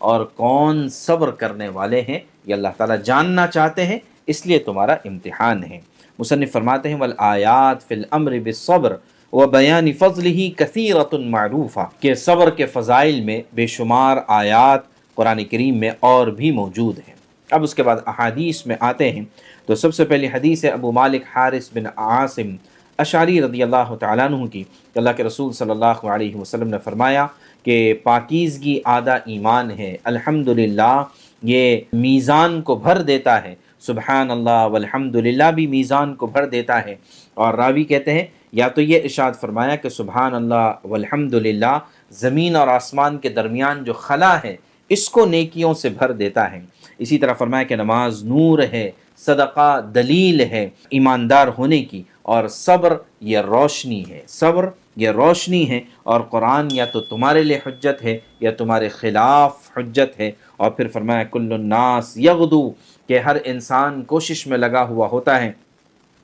اور کون صبر کرنے والے ہیں، یہ اللہ تعالیٰ جاننا چاہتے ہیں، اس لیے تمہارا امتحان ہے۔ مصنف فرماتے ہیں والآیات فی الامر بالصبر وبیان فضلہ کثیرۃ معروفہ، کہ صبر کے فضائل میں بے شمار آیات قرآن کریم میں اور بھی موجود ہیں۔ اب اس کے بعد احادیث میں آتے ہیں، تو سب سے پہلی حدیث ہے ابو مالک حارث بن عاصم اشعری رضی اللہ تعالیٰ عنہ کی، کہ اللہ کے رسول صلی اللہ علیہ وسلم نے فرمایا کہ پاکیزگی آدھا ایمان ہے، الحمدللہ یہ میزان کو بھر دیتا ہے، سبحان اللہ والحمدللہ بھی میزان کو بھر دیتا ہے۔ اور راوی کہتے ہیں یا تو یہ ارشاد فرمایا کہ سبحان اللہ والحمدللہ زمین اور آسمان کے درمیان جو خلا ہے اس کو نیکیوں سے بھر دیتا ہے۔ اسی طرح فرمایا کہ نماز نور ہے، صدقہ دلیل ہے ایماندار ہونے کی، اور صبر یہ روشنی ہے، صبر یہ روشنی ہے، اور قرآن یا تو تمہارے لیے حجت ہے یا تمہارے خلاف حجت ہے۔ اور پھر فرمایا کل الناس یغدو، کہ ہر انسان کوشش میں لگا ہوا ہوتا ہے،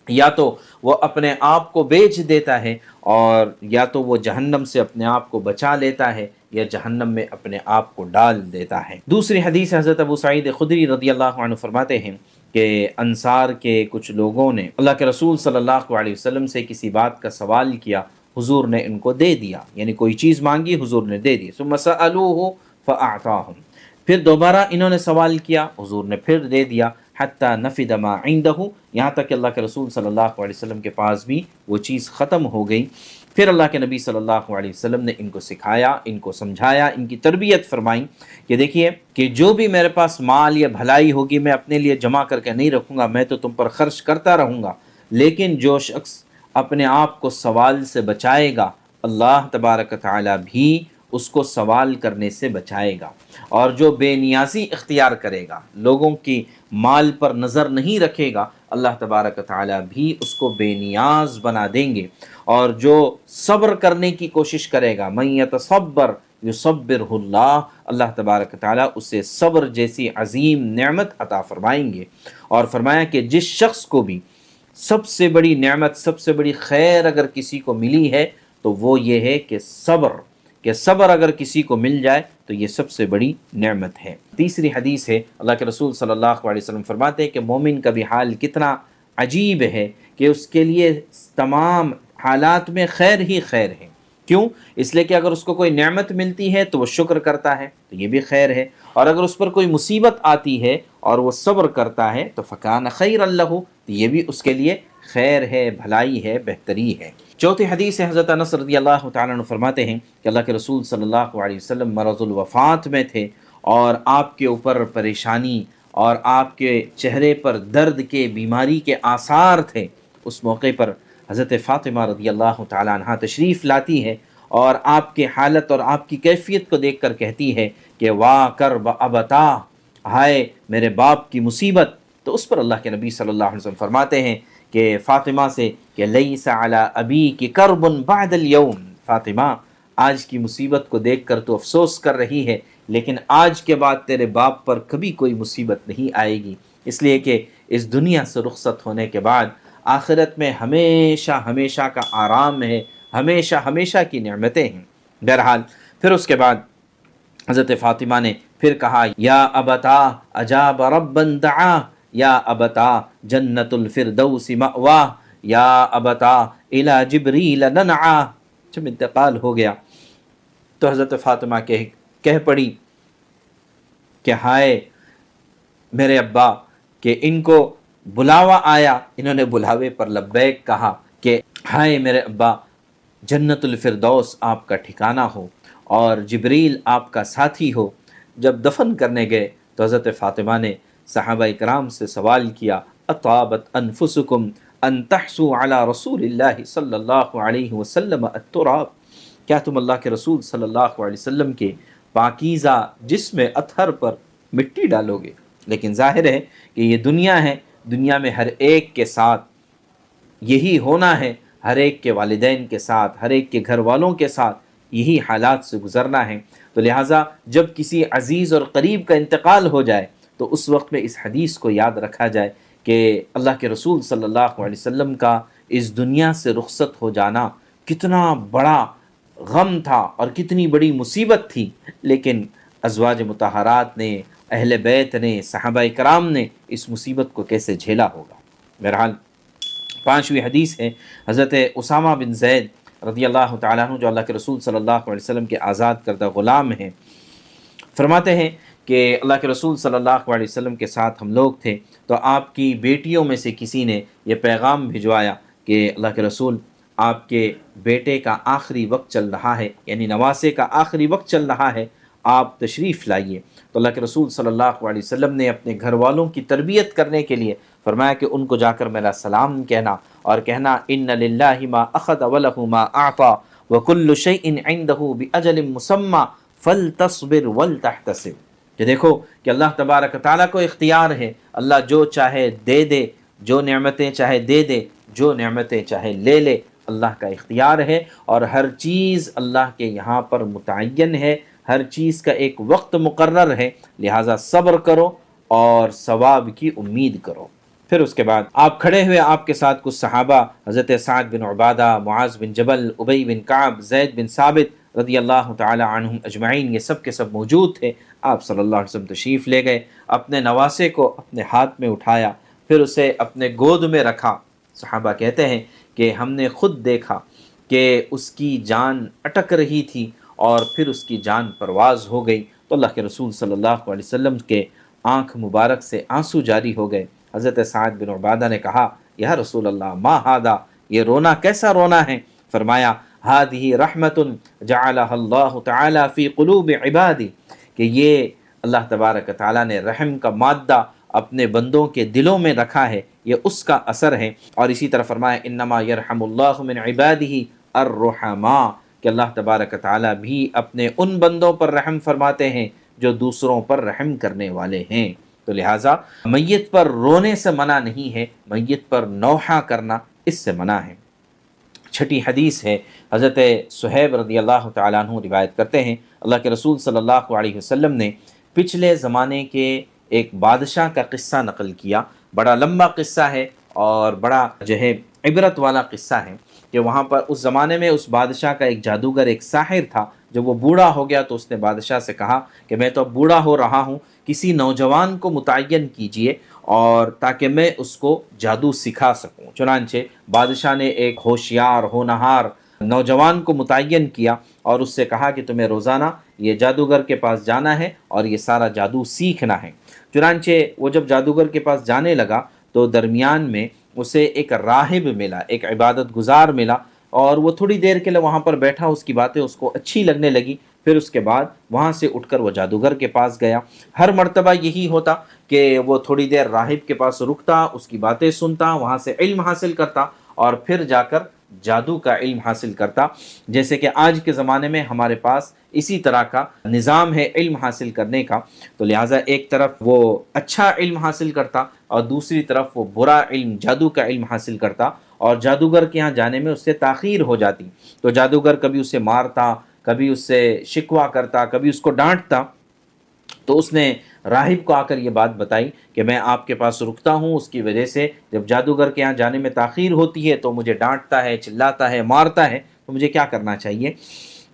یا تو وہ اپنے آپ کو بیچ دیتا ہے، اور یا تو وہ جہنم سے اپنے آپ کو بچا لیتا ہے، یا جہنم میں اپنے آپ کو ڈال دیتا ہے۔ دوسری حدیث حضرت ابو سعید خدری رضی اللہ عنہ فرماتے ہیں کہ انصار کے کچھ لوگوں نے اللہ کے رسول صلی اللہ علیہ وسلم سے کسی بات کا سوال کیا، حضور نے ان کو دے دیا، یعنی کوئی چیز مانگی حضور نے دے دی، ثم سألوہ فأعطاہم، پھر دوبارہ انہوں نے سوال کیا، حضور نے پھر دے دیا، حتی نفد ما عندہ، یہاں تک کہ اللہ کے رسول صلی اللہ علیہ وسلم کے پاس بھی وہ چیز ختم ہو گئی۔ پھر اللہ کے نبی صلی اللہ علیہ وسلم نے ان کو سکھایا، ان کو سمجھایا، ان کی تربیت فرمائی کہ دیکھیے کہ جو بھی میرے پاس مال یا بھلائی ہوگی میں اپنے لیے جمع کر کے نہیں رکھوں گا، میں تو تم پر خرچ کرتا رہوں گا، لیکن جو شخص اپنے آپ کو سوال سے بچائے گا اللہ تبارک تعالیٰ بھی اس کو سوال کرنے سے بچائے گا، اور جو بے نیازی اختیار کرے گا، لوگوں کی مال پر نظر نہیں رکھے گا، اللہ تبارک تعالیٰ بھی اس کو بے نیاز بنا دیں گے، اور جو صبر کرنے کی کوشش کرے گا من یتصبر یصبرہ اللہ، اللہ تبارک تعالیٰ اسے صبر جیسی عظیم نعمت عطا فرمائیں گے۔ اور فرمایا کہ جس شخص کو بھی سب سے بڑی نعمت، سب سے بڑی خیر اگر کسی کو ملی ہے تو وہ یہ ہے کہ صبر اگر کسی کو مل جائے تو یہ سب سے بڑی نعمت ہے۔ تیسری حدیث ہے اللہ کے رسول صلی اللہ علیہ وسلم فرماتے ہیں کہ مومن کا بھی حال کتنا عجیب ہے کہ اس کے لیے تمام حالات میں خیر ہی خیر ہے۔ کیوں؟ اس لیے کہ اگر اس کو کوئی نعمت ملتی ہے تو وہ شکر کرتا ہے تو یہ بھی خیر ہے، اور اگر اس پر کوئی مصیبت آتی ہے اور وہ صبر کرتا ہے تو فکان خیر لہ، تو یہ بھی اس کے لیے خیر ہے، بھلائی ہے، بہتری ہے۔ چوتھی حدیث ہے حضرت انس رضی اللہ تعالیٰ عنہ فرماتے ہیں کہ اللہ کے رسول صلی اللہ علیہ وسلم مرض الوفات میں تھے، اور آپ کے اوپر پریشانی اور آپ کے چہرے پر درد کے، بیماری کے آثار تھے۔ اس موقع پر حضرت فاطمہ رضی اللہ تعالیٰ عنہ تشریف لاتی ہے، اور آپ کی حالت اور آپ کی کیفیت کو دیکھ کر کہتی ہے کہ واہ کرب ابتا، ہائے میرے باپ کی مصیبت۔ تو اس پر اللہ کے نبی صلی اللہ علیہ وسلم فرماتے ہیں کہ فاطمہ سے کہ لیس علی ابیک کرب بعد اليوم، فاطمہ آج کی مصیبت کو دیکھ کر تو افسوس کر رہی ہے، لیکن آج کے بعد تیرے باپ پر کبھی کوئی مصیبت نہیں آئے گی، اس لیے کہ اس دنیا سے رخصت ہونے کے بعد آخرت میں ہمیشہ ہمیشہ کا آرام ہے، ہمیشہ ہمیشہ کی نعمتیں ہیں۔ بہرحال پھر اس کے بعد حضرت فاطمہ نے پھر کہا یا ابتا اجاب ربا دعا، یا ابتا جنت الفردوس مأواہ، یا ابتا الی جبریل ننعا۔ جب انتقال ہو گیا تو حضرت فاطمہ کہہ پڑی کہ ہائے میرے ابا، کہ ان کو بلاوا آیا، انہوں نے بلاوے پر لبیک کہا کہ ہائے میرے ابا، جنت الفردوس آپ کا ٹھکانہ ہو اور جبریل آپ کا ساتھی ہو۔ جب دفن کرنے گئے تو حضرت فاطمہ نے صحابہ کرام سے سوال کیا اطابت انفسکم ان تحسوا علی رسول اللہ صلی اللہ علیہ وسلم التراب، کیا تم اللہ کے رسول صلی اللہ علیہ وسلم کے پاکیزہ جسم اطہر پر مٹی ڈالو گے؟ لیکن ظاہر ہے کہ یہ دنیا ہے، دنیا میں ہر ایک کے ساتھ یہی ہونا ہے، ہر ایک کے والدین کے ساتھ، ہر ایک کے گھر والوں کے ساتھ یہی حالات سے گزرنا ہے۔ تو لہٰذا جب کسی عزیز اور قریب کا انتقال ہو جائے تو اس وقت میں اس حدیث کو یاد رکھا جائے کہ اللہ کے رسول صلی اللہ علیہ وسلم کا اس دنیا سے رخصت ہو جانا کتنا بڑا غم تھا اور کتنی بڑی مصیبت تھی، لیکن ازواج مطہرات نے، اہل بیت نے، صحابہ کرام نے اس مصیبت کو کیسے جھیلا ہوگا۔ بہرحال 5ویں حدیث ہے حضرت اسامہ بن زید رضی اللہ تعالیٰ عنہ، جو اللہ کے رسول صلی اللہ علیہ وسلم کے آزاد کردہ غلام ہیں، فرماتے ہیں کہ اللہ کے رسول صلی اللہ علیہ وسلم کے ساتھ ہم لوگ تھے، تو آپ کی بیٹیوں میں سے کسی نے یہ پیغام بھجوایا کہ اللہ کے رسول، آپ کے بیٹے کا آخری وقت چل رہا ہے، یعنی نواسے کا آخری وقت چل رہا ہے، آپ تشریف لائیے۔ تو اللہ کے رسول صلی اللہ علیہ وسلم نے اپنے گھر والوں کی تربیت کرنے کے لیے فرمایا کہ ان کو جا کر میرا سلام کہنا، اور کہنا ان للہ ما اخذ ولہ ما اعطى وکل شیء عنده باجل مسمى فلتصبر ولتحتسب، کہ دیکھو کہ اللہ تبارک تعالیٰ کو اختیار ہے، اللہ جو چاہے دے دے، جو نعمتیں چاہے دے دے، جو نعمتیں چاہے لے لے، اللہ کا اختیار ہے، اور ہر چیز اللہ کے یہاں پر متعین ہے، ہر چیز کا ایک وقت مقرر ہے، لہٰذا صبر کرو اور ثواب کی امید کرو۔ پھر اس کے بعد آپ کھڑے ہوئے، آپ کے ساتھ کچھ صحابہ حضرت سعد بن عبادہ، معاذ بن جبل، ابی بن کعب، زید بن ثابت رضی اللہ تعالی عنہم اجمعین، یہ سب کے سب موجود تھے۔ آپ صلی اللہ علیہ وسلم تشریف لے گئے، اپنے نواسے کو اپنے ہاتھ میں اٹھایا، پھر اسے اپنے گود میں رکھا۔ صحابہ کہتے ہیں کہ ہم نے خود دیکھا کہ اس کی جان اٹک رہی تھی اور پھر اس کی جان پرواز ہو گئی، تو اللہ کے رسول صلی اللہ علیہ وسلم کے آنکھ مبارک سے آنسو جاری ہو گئے۔ حضرت سعد بن عبادہ نے کہا یا رسول اللہ ما ہادا، یہ رونا کیسا رونا ہے؟ فرمایا ہادہ رحمت جعلہ اللہ تعالی فی قلوب عبادی، کہ یہ اللہ تبارک تعالیٰ نے رحم کا مادہ اپنے بندوں کے دلوں میں رکھا ہے، یہ اس کا اثر ہے۔ اور اسی طرح فرمایا انما یرحم اللہ من عبادہ الرحماء، کہ اللہ تبارک تعالیٰ بھی اپنے ان بندوں پر رحم فرماتے ہیں جو دوسروں پر رحم کرنے والے ہیں۔ تو لہٰذا میت پر رونے سے منع نہیں ہے، میت پر نوحہ کرنا اس سے منع ہے۔ 6ٹھی حدیث ہے حضرت صہیب رضی اللہ تعالیٰ عنہ روایت کرتے ہیں، اللہ کے رسول صلی اللہ علیہ وسلم نے پچھلے زمانے کے ایک بادشاہ کا قصہ نقل کیا، بڑا لمبا قصہ ہے اور بڑا عبرت والا قصہ ہے، کہ وہاں پر اس زمانے میں اس بادشاہ کا ایک جادوگر، ایک ساحر تھا۔ جب وہ بوڑھا ہو گیا تو اس نے بادشاہ سے کہا کہ میں تو اب بوڑھا ہو رہا ہوں، کسی نوجوان کو متعین کیجئے اور تاکہ میں اس کو جادو سکھا سکوں۔ چنانچہ بادشاہ نے ایک ہوشیار ہونہار نوجوان کو متعین کیا اور اس سے کہا کہ تمہیں روزانہ یہ جادوگر کے پاس جانا ہے اور یہ سارا جادو سیکھنا ہے۔ چنانچہ وہ جب جادوگر کے پاس جانے لگا تو درمیان میں اسے ایک راہب ملا، ایک عبادت گزار ملا، اور وہ تھوڑی دیر کے لیے وہاں پر بیٹھا، اس کی باتیں اس کو اچھی لگنے لگی، پھر اس کے بعد وہاں سے اٹھ کر وہ جادوگر کے پاس گیا۔ ہر مرتبہ یہی ہوتا کہ وہ تھوڑی دیر راہب کے پاس رکتا، اس کی باتیں سنتا، وہاں سے علم حاصل کرتا اور پھر جا کر جادو کا علم حاصل کرتا۔ جیسے کہ آج کے زمانے میں ہمارے پاس اسی طرح کا نظام ہے علم حاصل کرنے کا، تو لہٰذا ایک طرف وہ اچھا علم حاصل کرتا اور دوسری طرف وہ برا علم، جادو کا علم حاصل کرتا، اور جادوگر کے ہاں جانے میں اس سے تاخیر ہو جاتی، تو جادوگر کبھی اسے مارتا، کبھی اس سے شکوہ کرتا، کبھی اس کو ڈانٹتا۔ تو اس نے راہب کو آ کر یہ بات بتائی کہ میں آپ کے پاس رکتا ہوں، اس کی وجہ سے جب جادوگر کے یہاں جانے میں تاخیر ہوتی ہے تو مجھے ڈانٹتا ہے، چلاتا ہے، مارتا ہے، تو مجھے کیا کرنا چاہیے؟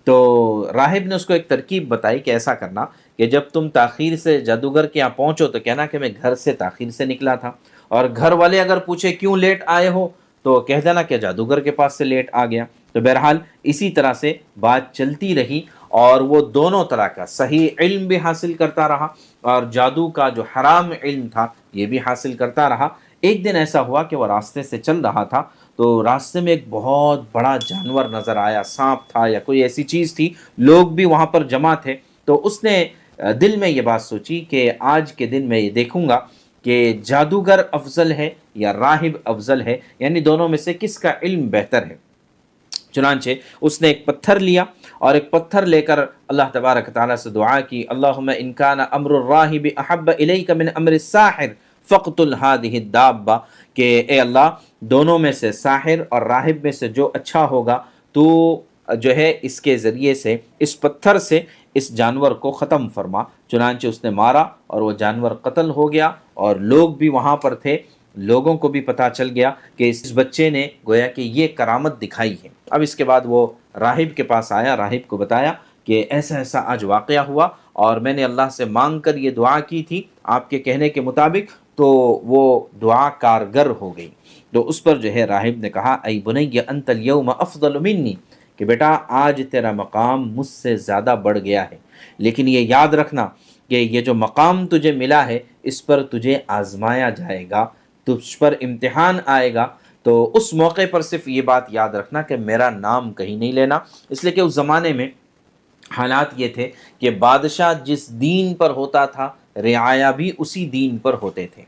تو راہب نے اس کو ایک ترکیب بتائی کہ ایسا کرنا کہ جب تم تاخیر سے جادوگر کے یہاں پہنچو تو کہنا کہ میں گھر سے تاخیر سے نکلا تھا، اور گھر والے اگر پوچھے کیوں لیٹ آئے ہو تو کہہ دینا کہ جادوگر کے پاس سے لیٹ آ گیا۔ تو بہرحال اسی طرح سے بات چلتی رہی اور وہ دونوں طرح کا صحیح علم بھی حاصل کرتا رہا اور جادو کا جو حرام علم تھا یہ بھی حاصل کرتا رہا۔ ایک دن ایسا ہوا کہ وہ راستے سے چل رہا تھا تو راستے میں ایک بہت بڑا جانور نظر آیا، سانپ تھا یا کوئی ایسی چیز تھی، لوگ بھی وہاں پر جمع تھے، تو اس نے دل میں یہ بات سوچی کہ آج کے دن میں یہ دیکھوں گا کہ جادوگر افضل ہے یا راہب افضل ہے، یعنی دونوں میں سے کس کا علم بہتر ہے۔ چنانچہ اس نے ایک پتھر لیا اور ایک پتھر لے کر اللہ تبارک تعالیٰ سے دعا کی، اللہم ان کان امر الراہب احب الیک من امر الساحر فاقتل هذه الدابہ، کہ اے اللہ دونوں میں سے ساحر اور راہب میں سے جو اچھا ہوگا تو جو ہے اس کے ذریعے سے، اس پتھر سے اس جانور کو ختم فرما۔ چنانچہ اس نے مارا اور وہ جانور قتل ہو گیا، اور لوگ بھی وہاں پر تھے، لوگوں کو بھی پتہ چل گیا کہ اس بچے نے گویا کہ یہ کرامت دکھائی ہے۔ اب اس کے بعد وہ راہب کے پاس آیا، راہب کو بتایا کہ ایسا ایسا آج واقعہ ہوا اور میں نے اللہ سے مانگ کر یہ دعا کی تھی آپ کے کہنے کے مطابق، تو وہ دعا کارگر ہو گئی۔ تو اس پر جو ہے راہب نے کہا ای بنی انت الیوم افضل منی، کہ بیٹا آج تیرا مقام مجھ سے زیادہ بڑھ گیا ہے، لیکن یہ یاد رکھنا کہ یہ جو مقام تجھے ملا ہے اس پر تجھے آزمایا جائے گا، تجھ پر امتحان آئے گا، تو اس موقع پر صرف یہ بات یاد رکھنا کہ میرا نام کہیں نہیں لینا۔ اس لیے کہ اس زمانے میں حالات یہ تھے کہ بادشاہ جس دین پر ہوتا تھا رعایا بھی اسی دین پر ہوتے تھے۔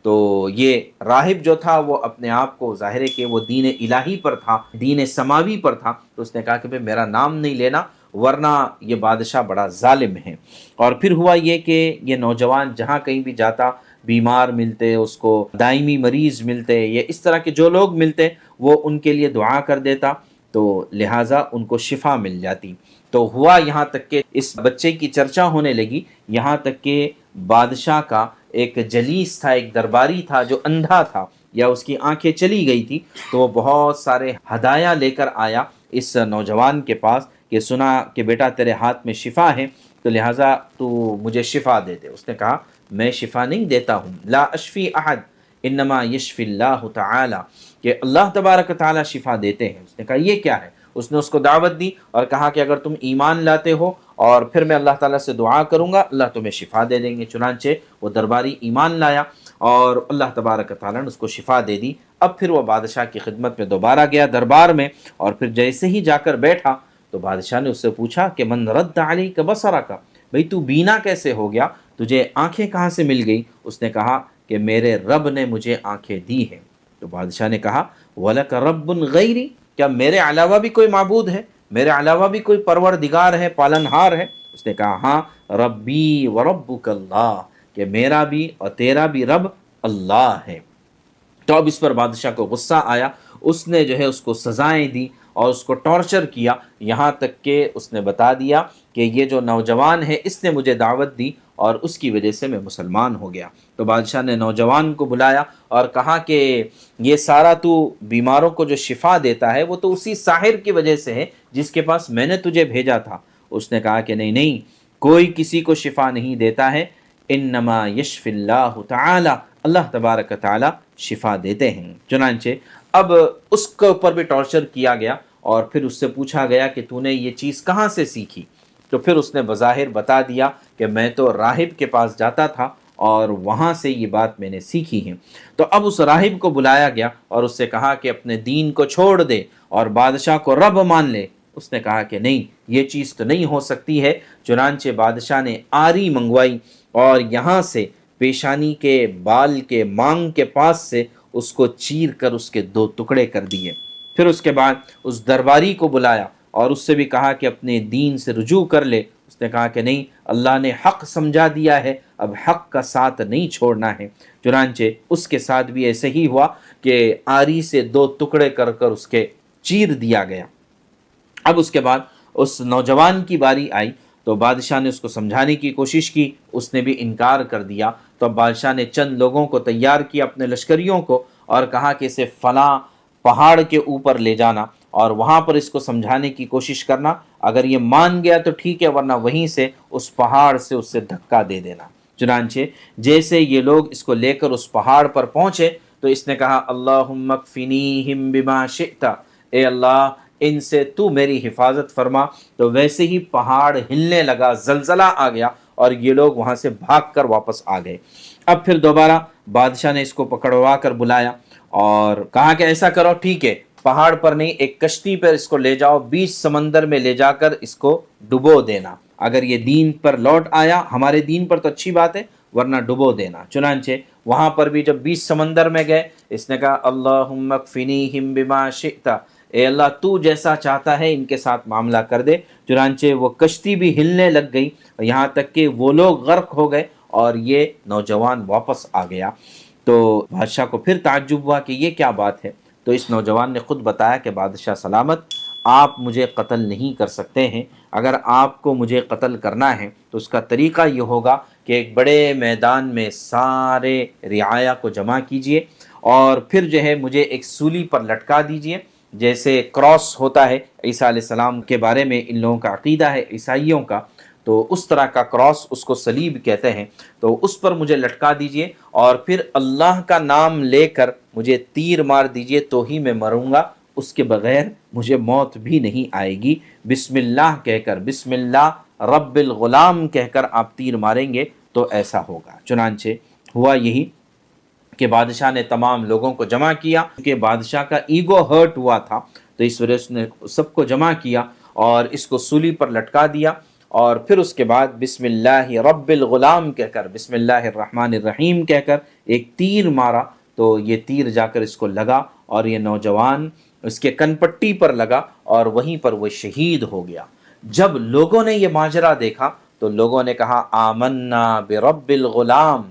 تو یہ راہب جو تھا وہ اپنے آپ کو ظاہر ہے کہ وہ دین الہی پر تھا، دین سماوی پر تھا، تو اس نے کہا کہ میرا نام نہیں لینا ورنہ یہ بادشاہ بڑا ظالم ہے۔ اور پھر ہوا یہ کہ یہ نوجوان جہاں کہیں بھی جاتا، بیمار ملتے اس کو، دائمی مریض ملتے، یا اس طرح کے جو لوگ ملتے وہ ان کے لیے دعا کر دیتا، تو لہٰذا ان کو شفا مل جاتی۔ تو ہوا یہاں تک کہ اس بچے کی چرچا ہونے لگی، یہاں تک کہ بادشاہ کا ایک جلیس تھا، ایک درباری تھا جو اندھا تھا یا اس کی آنکھیں چلی گئی تھی، تو وہ بہت سارے ہدایہ لے کر آیا اس نوجوان کے پاس کہ سنا کہ بیٹا تیرے ہاتھ میں شفا ہے، تو لہٰذا تو مجھے شفا دے دے۔ اس نے کہا میں شفا نہیں دیتا ہوں، لا اشفی احد انما یشفی اللہ تعالی، کہ اللہ تبارک تعالی شفا دیتے ہیں۔ اس نے کہا یہ کیا ہے؟ اس نے اس کو دعوت دی اور کہا کہ اگر تم ایمان لاتے ہو اور پھر میں اللہ تعالیٰ سے دعا کروں گا اللہ تمہیں شفا دے دیں گے۔ چنانچہ وہ درباری ایمان لایا اور اللہ تبارک تعالیٰ نے اس کو شفا دے دی۔ اب پھر وہ بادشاہ کی خدمت میں دوبارہ گیا دربار میں، اور پھر جیسے ہی جا کر بیٹھا تو بادشاہ نے اس سے پوچھا کہ من رد علیک بصرک، بھئی تو بینا کیسے ہو گیا، تجھے آنکھیں کہاں سے مل گئی؟ اس نے کہا کہ میرے رب نے مجھے آنکھیں دی ہیں۔ تو بادشاہ نے کہا وَلَكَ رَبٌّ غَيْرِي، کیا میرے علاوہ بھی کوئی معبود ہے، میرے علاوہ بھی کوئی پروردگار ہے، پالنہار ہے؟ اس نے کہا ہاں، ربی وربک اللہ، کہ میرا بھی اور تیرا بھی رب اللہ ہے۔ تو اب اس پر بادشاہ کو غصہ آیا، اس نے جو ہے اس کو سزائیں دی اور اس کو ٹارچر کیا، یہاں تک کہ اس نے بتا دیا کہ یہ جو نوجوان ہے اس نے مجھے دعوت دی اور اس کی وجہ سے میں مسلمان ہو گیا۔ تو بادشاہ نے نوجوان کو بلایا اور کہا کہ یہ سارا تو بیماروں کو جو شفا دیتا ہے وہ تو اسی ساحر کی وجہ سے ہے جس کے پاس میں نے تجھے بھیجا تھا۔ اس نے کہا کہ نہیں نہیں، کوئی کسی کو شفا نہیں دیتا ہے، انما یشفی اللہ تعالی، اللہ تبارک تعالی شفا دیتے ہیں۔ چنانچہ اب اس کے اوپر بھی ٹارچر کیا گیا اور پھر اس سے پوچھا گیا کہ تو نے یہ چیز کہاں سے سیکھی؟ تو پھر اس نے بظاہر بتا دیا کہ میں تو راہب کے پاس جاتا تھا اور وہاں سے یہ بات میں نے سیکھی ہے۔ تو اب اس راہب کو بلایا گیا اور اس سے کہا کہ اپنے دین کو چھوڑ دے اور بادشاہ کو رب مان لے۔ اس نے کہا کہ نہیں، یہ چیز تو نہیں ہو سکتی ہے۔ چنانچہ بادشاہ نے آری منگوائی اور یہاں سے پیشانی کے بال کے مانگ کے پاس سے اس کو چیر کر اس کے 2 ٹکڑے کر دیے۔ پھر اس کے بعد اس درباری کو بلایا اور اس سے بھی کہا کہ اپنے دین سے رجوع کر لے۔ اس نے کہا کہ نہیں، اللہ نے حق سمجھا دیا ہے، اب حق کا ساتھ نہیں چھوڑنا ہے۔ چنانچہ اس کے ساتھ بھی ایسے ہی ہوا کہ آری سے 2 ٹکڑے کر کر اس کے چیر دیا گیا۔ اب اس کے بعد اس نوجوان کی باری آئی تو بادشاہ نے اس کو سمجھانے کی کوشش کی، اس نے بھی انکار کر دیا۔ تو اب بادشاہ نے چند لوگوں کو تیار کیا اپنے لشکریوں کو اور کہا کہ اسے فلاں پہاڑ کے اوپر لے جانا اور وہاں پر اس کو سمجھانے کی کوشش کرنا، اگر یہ مان گیا تو ٹھیک ہے ورنہ وہیں سے اس پہاڑ سے اس سے دھکا دے دینا۔ چنانچہ جیسے یہ لوگ اس کو لے کر اس پہاڑ پر پہنچے تو اس نے کہا اللہم اکفنیہم بما شئت، اے اللہ ان سے تو میری حفاظت فرما۔ تو ویسے ہی پہاڑ ہلنے لگا، زلزلہ آ گیا اور یہ لوگ وہاں سے بھاگ کر واپس آ گئے۔ اب پھر دوبارہ بادشاہ نے اس کو پکڑوا کر بلایا اور کہا کہ ایسا کرو، ٹھیک ہے، پہاڑ پر نہیں، ایک کشتی پر اس کو لے جاؤ، بیچ سمندر میں لے جا کر اس کو ڈبو دینا، اگر یہ دین پر لوٹ آیا، ہمارے دین پر تو اچھی بات ہے، ورنہ ڈبو دینا۔ چنانچہ وہاں پر بھی جب بیچ سمندر میں گئے، اس نے کہا اللہم اکفنیہم بما شئت، اے اللہ تو جیسا چاہتا ہے ان کے ساتھ معاملہ کر دے۔ چنانچہ وہ کشتی بھی ہلنے لگ گئی، یہاں تک کہ وہ لوگ غرق ہو گئے اور یہ نوجوان واپس آ گیا۔ تو بادشاہ کو پھر تعجب ہوا کہ یہ کیا بات ہے؟ تو اس نوجوان نے خود بتایا کہ بادشاہ سلامت، آپ مجھے قتل نہیں کر سکتے ہیں، اگر آپ کو مجھے قتل کرنا ہے تو اس کا طریقہ یہ ہوگا کہ ایک بڑے میدان میں سارے رعایا کو جمع کیجئے اور پھر جو ہے مجھے ایک سولی پر لٹکا دیجئے، جیسے کراس ہوتا ہے عیسیٰ علیہ السلام کے بارے میں ان لوگوں کا عقیدہ ہے عیسائیوں کا، تو اس طرح کا کراس، اس کو صلیب کہتے ہیں، تو اس پر مجھے لٹکا دیجئے اور پھر اللہ کا نام لے کر مجھے تیر مار دیجئے تو ہی میں مروں گا، اس کے بغیر مجھے موت بھی نہیں آئے گی۔ بسم اللہ کہہ کر، بسم اللہ رب الغلام کہہ کر آپ تیر ماریں گے تو ایسا ہوگا۔ چنانچہ ہوا یہی کہ بادشاہ نے تمام لوگوں کو جمع کیا، کیونکہ بادشاہ کا ایگو ہرٹ ہوا تھا تو اس وجہ سے نے سب کو جمع کیا اور اس کو سولی پر لٹکا دیا، اور پھر اس کے بعد بسم اللہ رب الغلام کہہ کر، بسم اللہ الرحمن الرحیم کہہ کر ایک تیر مارا، تو یہ تیر جا کر اس کو لگا اور یہ نوجوان اس کے کن پٹی پر لگا اور وہیں پر وہ شہید ہو گیا۔ جب لوگوں نے یہ ماجرا دیکھا تو لوگوں نے کہا آمنا برب الغلام،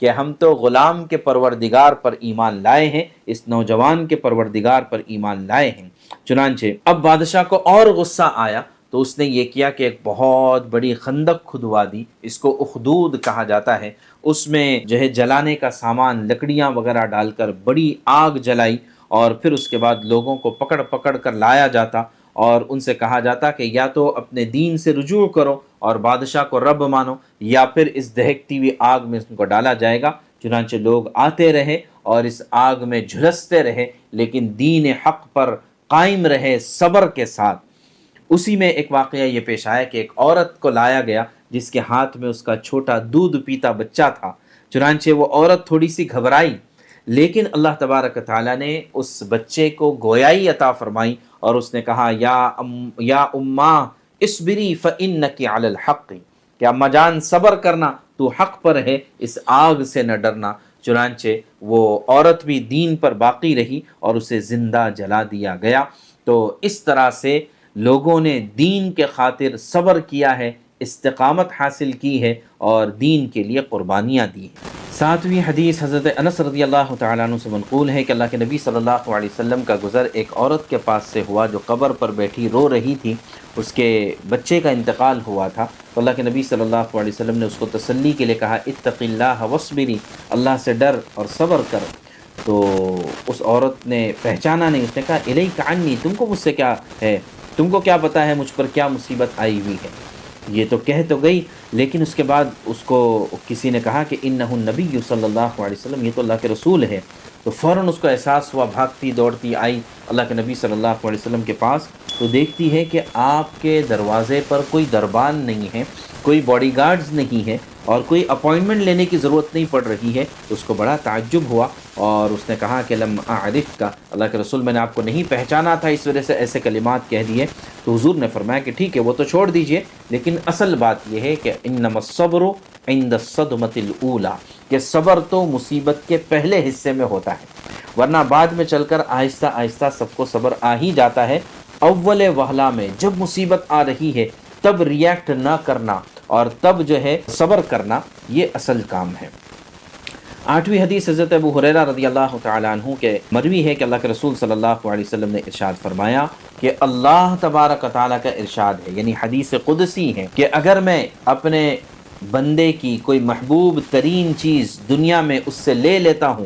کہ ہم تو غلام کے پروردگار پر ایمان لائے ہیں، اس نوجوان کے پروردگار پر ایمان لائے ہیں۔ چنانچہ اب بادشاہ کو اور غصہ آیا تو اس نے یہ کیا کہ ایک بہت بڑی خندق کھدوا دی، اس کو اخدود کہا جاتا ہے، اس میں جو ہے جلانے کا سامان، لکڑیاں وغیرہ ڈال کر بڑی آگ جلائی، اور پھر اس کے بعد لوگوں کو پکڑ پکڑ کر لایا جاتا اور ان سے کہا جاتا کہ یا تو اپنے دین سے رجوع کرو اور بادشاہ کو رب مانو، یا پھر اس دہکتی ہوئی آگ میں ان کو ڈالا جائے گا۔ چنانچہ لوگ آتے رہے اور اس آگ میں جھلستے رہے، لیکن دین حق پر قائم رہے صبر کے ساتھ۔ اسی میں ایک واقعہ یہ پیش آیا کہ ایک عورت کو لایا گیا جس کے ہاتھ میں اس کا چھوٹا دودھ پیتا بچہ تھا۔ چنانچہ وہ عورت تھوڑی سی گھبرائی، لیکن اللہ تبارک تعالیٰ نے اس بچے کو گویائی عطا فرمائی اور اس نے کہا یا اماں اصبری فإنک علی الحق، کہ اماں جان صبر کرنا، تو حق پر ہے، اس آگ سے نہ ڈرنا۔ چنانچہ وہ عورت بھی دین پر باقی رہی اور اسے زندہ جلا دیا گیا۔ تو اس طرح سے لوگوں نے دین کے خاطر صبر کیا ہے، استقامت حاصل کی ہے اور دین کے لیے قربانیاں دی ہیں۔ 7ویں حدیث حضرت انس رضی اللہ تعالیٰ عنہ سے منقول ہے کہ اللہ کے نبی صلی اللہ علیہ وسلم کا گزر ایک عورت کے پاس سے ہوا جو قبر پر بیٹھی رو رہی تھی، اس کے بچے کا انتقال ہوا تھا، تو اللہ کے نبی صلی اللہ علیہ وسلم نے اس کو تسلی کے لیے کہا اتق اللہ واصبری، اللہ سے ڈر اور صبر کر۔ تو اس عورت نے پہچانا نہیں، اس نے کہا الیک عنی، تم کو مجھ سے کیا ہے، تم کو کیا پتہ ہے مجھ پر کیا مصیبت آئی ہوئی ہے۔ یہ تو کہہ تو گئی، لیکن اس کے بعد اس کو کسی نے کہا کہ انہ النبی صلی اللہ علیہ وسلم، یہ تو اللہ کے رسول ہے، تو فوراً اس کو احساس ہوا، بھاگتی دوڑتی آئی اللہ کے نبی صلی اللہ علیہ وسلم کے پاس، تو دیکھتی ہے کہ آپ کے دروازے پر کوئی دربان نہیں ہے، کوئی باڈی گارڈز نہیں ہے اور کوئی اپوائنٹمنٹ لینے کی ضرورت نہیں پڑ رہی ہے، تو اس کو بڑا تعجب ہوا اور اس نے کہا کہ لم اعرف کا، اللہ کے رسول میں نے آپ کو نہیں پہچانا تھا، اس وجہ سے ایسے کلمات کہہ دیے۔ تو حضور نے فرمایا کہ ٹھیک ہے وہ تو چھوڑ دیجئے، لیکن اصل بات یہ ہے کہ انما الصبر عند الصدمۃ الاولی، کہ صبر تو مصیبت کے پہلے حصے میں ہوتا ہے، ورنہ بعد میں چل کر آہستہ آہستہ سب کو صبر آ ہی جاتا ہے۔ اول وہلہ میں جب مصیبت آ رہی ہے تب ریئیکٹ نہ کرنا اور تب جو ہے صبر کرنا، یہ اصل کام ہے۔ 8ویں حدیث حضرت ابو ہریرہ رضی اللہ تعالیٰ عنہ کے مروی ہے کہ اللہ کے رسول صلی اللہ علیہ وسلم نے ارشاد فرمایا کہ اللہ تبارک و تعالیٰ کا ارشاد ہے، یعنی حدیث قدسی ہے، کہ اگر میں اپنے بندے کی کوئی محبوب ترین چیز دنیا میں اس سے لے لیتا ہوں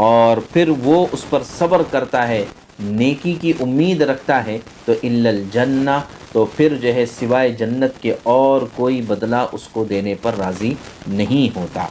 اور پھر وہ اس پر صبر کرتا ہے، نیکی کی امید رکھتا ہے، تو الا الجنہ، تو پھر جو ہے سوائے جنت کے اور کوئی بدلہ اس کو دینے پر راضی نہیں ہوتا۔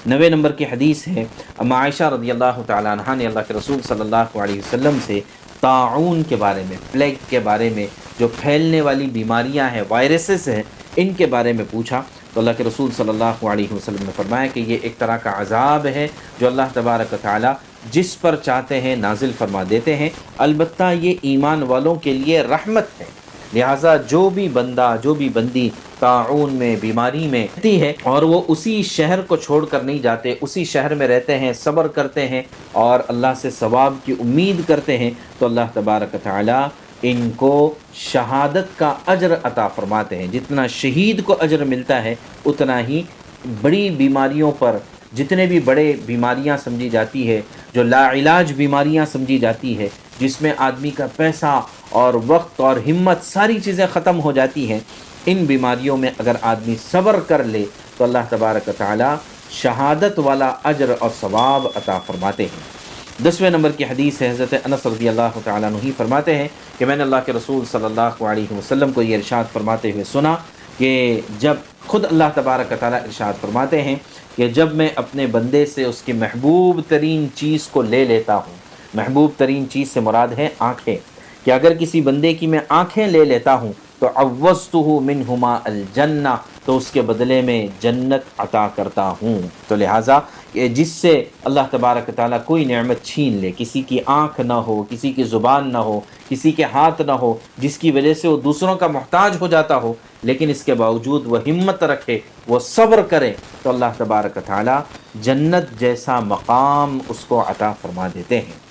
9 نمبر کی حدیث ہے، اما عائشہ رضی اللہ تعالیٰ عنہ نے اللہ کے رسول صلی اللہ علیہ وسلم سے طاعون کے بارے میں، پلیگ کے بارے میں، جو پھیلنے والی بیماریاں ہیں، وائرسز ہیں، ان کے بارے میں پوچھا، تو اللہ کے رسول صلی اللہ علیہ وسلم نے فرمایا کہ یہ ایک طرح کا عذاب ہے جو اللہ تبارک و تعالیٰ جس پر چاہتے ہیں نازل فرما دیتے ہیں، البتہ یہ ایمان والوں کے لیے رحمت ہے، لہٰذا جو بھی بندہ، جو بھی بندی طاعون میں، بیماری میں رہتی ہے اور وہ اسی شہر کو چھوڑ کر نہیں جاتے، اسی شہر میں رہتے ہیں، صبر کرتے ہیں اور اللہ سے ثواب کی امید کرتے ہیں، تو اللہ تبارک و تعالیٰ ان کو شہادت کا اجر عطا فرماتے ہیں۔ جتنا شہید کو اجر ملتا ہے اتنا ہی بڑی بیماریوں پر، جتنے بھی بڑے بیماریاں سمجھی جاتی ہے، جو لا علاج بیماریاں سمجھی جاتی ہے، جس میں آدمی کا پیسہ اور وقت اور ہمت ساری چیزیں ختم ہو جاتی ہیں، ان بیماریوں میں اگر آدمی صبر کر لے تو اللہ تبارک و تعالیٰ شہادت والا اجر اور ثواب عطا فرماتے ہیں۔ 10ویں نمبر کی حدیث ہے، حضرت انس رضی اللہ تعالیٰ عنہ فرماتے ہیں کہ میں نے اللہ کے رسول صلی اللہ علیہ وسلم کو یہ ارشاد فرماتے ہوئے سنا کہ جب خود اللہ تبارک و تعالیٰ ارشاد فرماتے ہیں کہ جب میں اپنے بندے سے اس کی محبوب ترین چیز کو لے لیتا ہوں، محبوب ترین چیز سے مراد ہے آنکھیں، کہ اگر کسی بندے کی میں آنکھیں لے لیتا ہوں تو عوضتہ منہما الجنہ، تو اس کے بدلے میں جنت عطا کرتا ہوں۔ تو لہٰذا کہ جس سے اللہ تبارک تعالیٰ کوئی نعمت چھین لے، کسی کی آنکھ نہ ہو، کسی کی زبان نہ ہو، کسی کے ہاتھ نہ ہو، جس کی وجہ سے وہ دوسروں کا محتاج ہو جاتا ہو، لیکن اس کے باوجود وہ ہمت رکھے، وہ صبر کرے، تو اللہ تبارک تعالیٰ جنت جیسا مقام اس کو عطا فرما دیتے ہیں۔